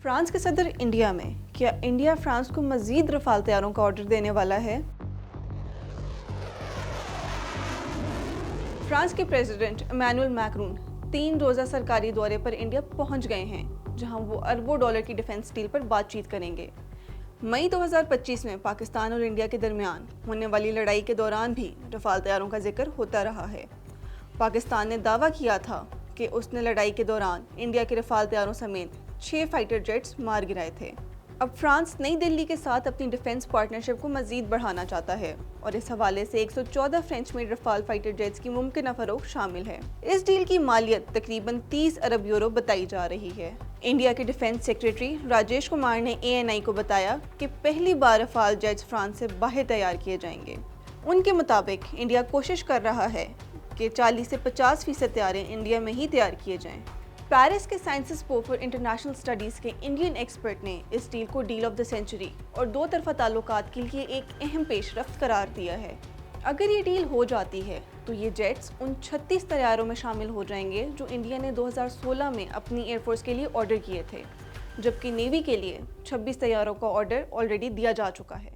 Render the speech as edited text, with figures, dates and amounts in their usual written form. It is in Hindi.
फ्रांस के सदर इंडिया में, क्या इंडिया फ्रांस को मजीद रफाल तैयारों का ऑर्डर देने वाला है? फ्रांस के प्रेसिडेंट इमैनुअल मैक्रोन 3 रोज़ा सरकारी दौरे पर इंडिया पहुंच गए हैं, जहां वो अरबों डॉलर की डिफेंस डील पर बातचीत करेंगे। मई 2025 में पाकिस्तान और इंडिया के दरमियान होने वाली लड़ाई के दौरान भी रफाल तैयारों का जिक्र होता रहा है। पाकिस्तान ने दावा किया था कि उसने लड़ाई के दौरान इंडिया के रफाल तैयारों समेत 6 फाइटर जेट्स मार गिराए थे। अब फ्रांस नई दिल्ली के साथ अपनी डिफेंस पार्टनरशिप को मजीद बढ़ाना चाहता है और इस हवाले से 114 French made Rafale fighter jets की मुमकिन फरोख्त शामिल है। इस डील की मालियत तकरीबन 30 अरब यूरो बताई जा रही है। इंडिया के डिफेंस सेक्रेटरी राजेश कुमार ने ANI को बताया कि पहली बार रफाल जेट्स फ्रांस से बाहर तैयार किए जाएंगे। उनके मुताबिक इंडिया कोशिश कर रहा है कि 40 से 50% तैयारें इंडिया में ही तैयार किए जाएं। पेरिस के science spoke for international studies के इंडियन एक्सपर्ट ने इस डील को डील ऑफ द सेंचुरी और दो तरफा ताल्लुकात के लिए एक अहम पेशरफ्त करार दिया है। अगर ये डील हो जाती है तो ये जेट्स उन 36 तैयारों में शामिल हो जाएंगे जो इंडिया ने 2016 में अपनी एयरफोर्स के लिए ऑर्डर किए थे, जबकि नेवी के लिए 26 तैयारों का ऑर्डर ऑलरेडी दिया जा चुका है।